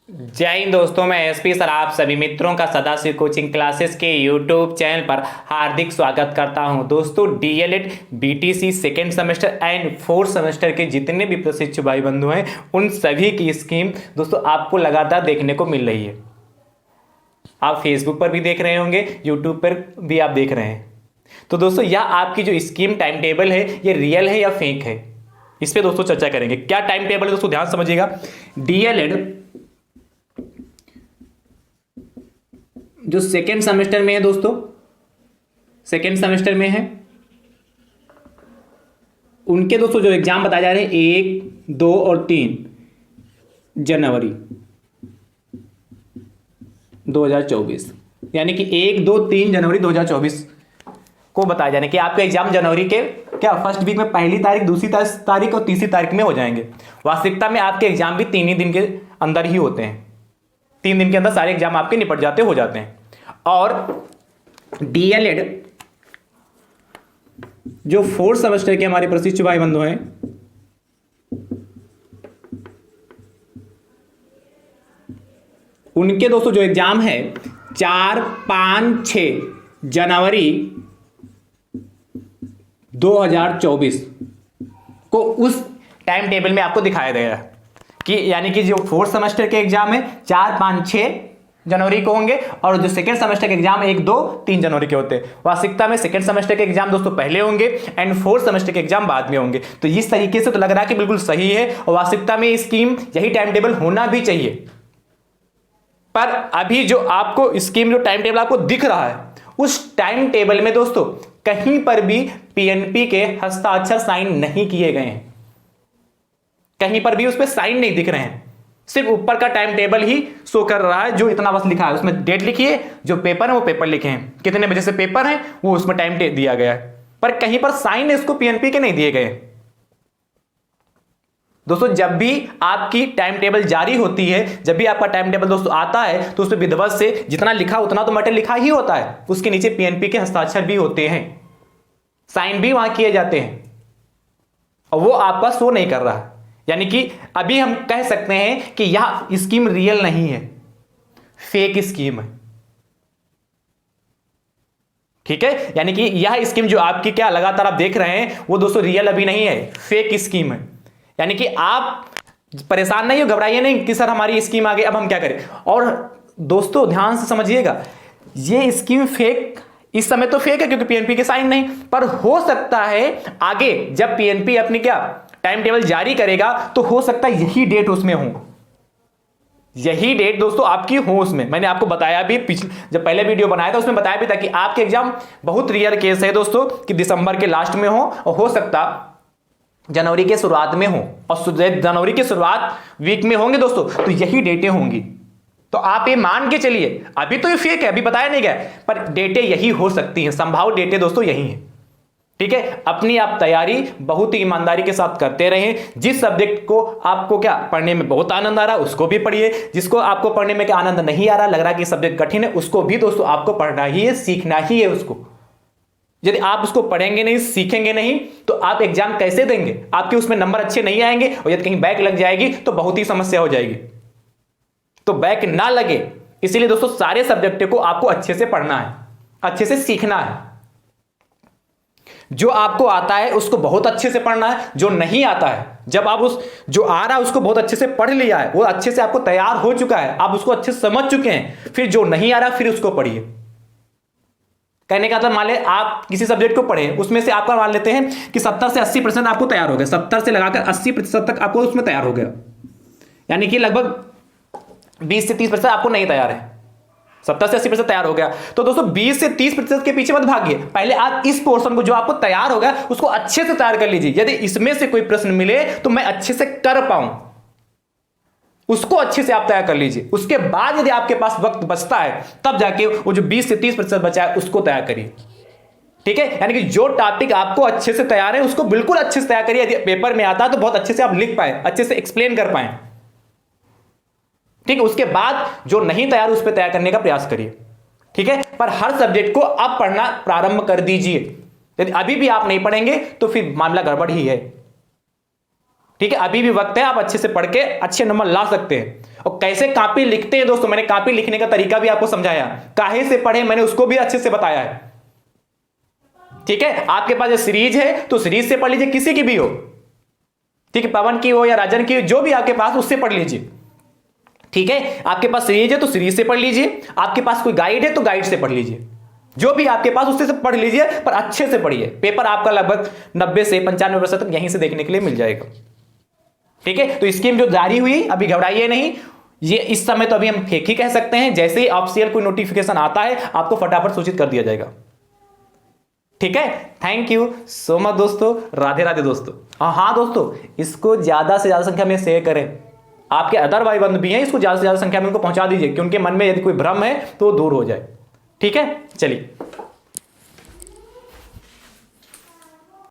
जय हिंद दोस्तों, मैं एसपी सर आप सभी मित्रों का सदाशिव कोचिंग क्लासेस के यूट्यूब चैनल पर हार्दिक स्वागत करता हूं। दोस्तों DElEd BTC second semester and fourth semester के जितने भी प्रशिक्षु भाई बंधु हैं उन सभी की स्कीम दोस्तों आपको लगातार देखने को मिल रही है। आप फेसबुक पर भी देख रहे होंगे, यूट्यूब पर भी आप देख रहे हैं। तो दोस्तों यह आपकी जो स्कीम टाइम टेबल है ये रियल है या फेक है, इस पर दोस्तों चर्चा करेंगे। क्या टाइम टेबल है दोस्तों, ध्यान समझिएगा। डीएलएड जो सेकेंड सेमेस्टर में है दोस्तों, सेकेंड सेमेस्टर में है, उनके दोस्तों जो एग्जाम बताए जा रहे हैं 1, 2 और 3 जनवरी 2024, यानी कि 1, 2, 3 जनवरी 2024 को बताया जाने कि आपके एग्जाम जनवरी के क्या फर्स्ट वीक में पहली तारीख, दूसरी तारीख और तीसरी तारीख में हो जाएंगे। वास्तविकता में आपके एग्जाम भी 3 ही दिन के अंदर ही होते हैं। 3 दिन के अंदर सारे एग्जाम आपके निपट जाते हो जाते हैं। और डीएलएड जो फोर्थ सेमेस्टर के हमारे प्रशिक्षु भाई बंधु हैं उनके दोस्तों जो एग्जाम है 4, 5, 6 जनवरी 2024 को उस टाइम टेबल में आपको दिखाया गया कि यानी कि जो फोर्थ सेमेस्टर के एग्जाम है 4, 5, 6 जनवरी को होंगे और जो सेकेंड सेमेस्टर के एग्जाम 1, 2, 3 जनवरी के होते हैं। वास्तविकता में सेकेंड सेमेस्टर के एग्जाम दोस्तों पहले होंगे एंड फोर्थ सेमेस्टर के एग्जाम बाद में होंगे। तो इस तरीके से तो लग रहा है कि बिल्कुल सही है और वास्तविकता में स्कीम यही टाइम टेबल होना भी चाहिए। पर अभी जो आपको स्कीम जो टाइम टेबल आपको दिख रहा है उस टाइम टेबल में दोस्तों कहीं पर भी पीएनपी के हस्ताक्षर साइन नहीं किए गए हैं, कहीं पर भी उस पर साइन नहीं दिख रहे हैं। सिर्फ ऊपर का टाइम टेबल ही शो कर रहा है, जो इतना बस लिखा है उसमें डेट लिखी है, जो पेपर है वो पेपर लिखे हैं, कितने बजे से पेपर है वो उसमें टाइम दिया गया है, पर कहीं पर साइन इसको पीएनपी के नहीं दिए गए। दोस्तों जब भी आपकी टाइम टेबल जारी होती है, जब भी आपका टाइम टेबल दोस्तों आता है तो उसमें विधिवत से जितना लिखा उतना तो मटेरियल लिखा ही होता है, उसके नीचे पीएनपी के हस्ताक्षर भी होते हैं, साइन भी वहां किए जाते हैं और वो आपका शो नहीं कर रहा है। यानी कि अभी हम कह सकते हैं कि यह स्कीम रियल नहीं है, फेक स्कीम है। ठीक है, यानी कि यह स्कीम जो आपकी क्या लगातार आप देख रहे हैं वो दोस्तों रियल अभी नहीं है, फेक स्कीम है। यानी कि आप परेशान नहीं हो, घबराइए नहीं कि सर हमारी स्कीम आ गई अब हम क्या करें। और दोस्तों ध्यान से समझिएगा, ये स्कीम फेक इस समय तो फेक है क्योंकि पीएनपी के साइन नहीं, पर हो सकता है आगे जब पीएनपी अपनी क्या टाइम टेबल जारी करेगा तो हो सकता है यही डेट उसमें हो, यही डेट दोस्तों आपकी हो उसमें। मैंने आपको बताया भी पिछले जब पहले वीडियो बनाया था उसमें बताया भी था कि आपके एग्जाम बहुत रेयर केस है दोस्तों कि दिसंबर के लास्ट में हो और हो सकता जनवरी के शुरुआत में हो, और जनवरी के शुरुआत वीक में होंगे दोस्तों तो यही डेटें होंगी। तो आप ये मान के चलिए, अभी तो ये फेक है, अभी बताया नहीं गया, पर डेटें यही हो सकती हैं, संभावित डेटें दोस्तों यही हैं। ठीक है, अपनी आप तैयारी बहुत ही ईमानदारी के साथ करते रहें। जिस सब्जेक्ट को आपको क्या पढ़ने में बहुत आनंद आ रहा है उसको भी पढ़िए, जिसको आपको पढ़ने में क्या आनंद नहीं आ रहा, लग रहा है कि सब्जेक्ट कठिन है, उसको भी दोस्तों आपको पढ़ना ही है, सीखना ही है उसको। यदि आप उसको पढ़ेंगे नहीं, सीखेंगे नहीं तो आप एग्जाम कैसे देंगे, आपके उसमें नंबर अच्छे नहीं आएंगे और यदि कहीं बैक लग जाएगी तो बहुत ही समस्या हो जाएगी। तो बैक ना लगे इसीलिए दोस्तों सारे सब्जेक्ट को आपको अच्छे से पढ़ना है, अच्छे से सीखना है। जो आपको आता है उसको बहुत अच्छे से पढ़ना है, जो नहीं आता है जब आप उस जो आ रहा है उसको बहुत अच्छे से पढ़ लिया है, वो अच्छे से आपको तैयार हो चुका है, आप उसको अच्छे से समझ चुके हैं, फिर जो नहीं आ रहा फिर उसको पढ़िए। कहने का मतलब मान ले आप किसी सब्जेक्ट को पढ़े, उसमें से आपका मान लेते हैं कि 70 से 80% आपको तैयार हो गया, 70 से लगाकर 80% तक आपको उसमें तैयार हो गया, यानी कि लगभग 20 से 30% आपको नहीं तैयार है, 70 से 80% तैयार हो गया। तो दोस्तों 20 से 30% के पीछे मत भागिए, पहले आप इस पोर्शन को जो आपको तैयार हो गया उसको अच्छे से तैयार कर लीजिए। यदि इसमें से कोई प्रश्न मिले तो मैं अच्छे से कर पाऊं, उसको अच्छे से आप तैयार कर लीजिए। उसके बाद यदि आपके पास वक्त बचता है तब जाके वो जो 20 से 30% बचा है उसको तैयार करिए। ठीक है, यानी कि जो टॉपिक आपको अच्छे से तैयार है उसको बिल्कुल अच्छे से तैयार करिए। यदि पेपर में आता है तो बहुत अच्छे से आप लिख पाए, अच्छे से एक्सप्लेन कर पाए। ठीक है, उसके बाद जो नहीं तैयार उस पर तैयार करने का प्रयास करिए। ठीक है, पर हर सब्जेक्ट को अब पढ़ना प्रारंभ कर दीजिए। यदि अभी भी आप नहीं पढ़ेंगे तो फिर मामला गड़बड़ ही है। ठीक है, अभी भी वक्त है, आप अच्छे से पढ़ के अच्छे नंबर ला सकते हैं। और कैसे कॉपी लिखते हैं दोस्तों, मैंने कॉपी लिखने का तरीका भी आपको समझाया, काहे से पढ़े मैंने उसको भी अच्छे से बताया है। ठीक है, आपके पास जो सीरीज है तो सीरीज से पढ़ लीजिए, किसी की भी हो, ठीक है, पवन की हो या राजन की, जो भी आपके पास उससे पढ़ लीजिए। ठीक है, आपके पास सीरीज है तो सीरीज से पढ़ लीजिए, आपके पास कोई गाइड है तो गाइड से पढ़ लीजिए, जो भी आपके पास उससे पढ़ लीजिए, पर अच्छे से पढ़िए। पेपर आपका लगभग 90 से 95% तक यहीं से देखने के लिए मिल जाएगा। ठीक है, तो स्कीम जो जारी हुई, अभी घबराइए नहीं, ये इस समय तो अभी हम फेक ही कह सकते हैं, जैसे ही ऑफिशियल कोई नोटिफिकेशन आता है आपको फटाफट सूचित कर दिया जाएगा। ठीक है, थैंक यू सो मच दोस्तों, राधे राधे दोस्तों। हाँ दोस्तों, इसको ज्यादा से ज्यादा संख्या में शेयर करें, आपके अदर भाई बंधु भी हैं, इसको ज्यादा से ज्यादा संख्या में उनको पहुंचा दीजिए कि उनके मन में यदि कोई भ्रम है तो दूर हो जाए। ठीक है, चलिए।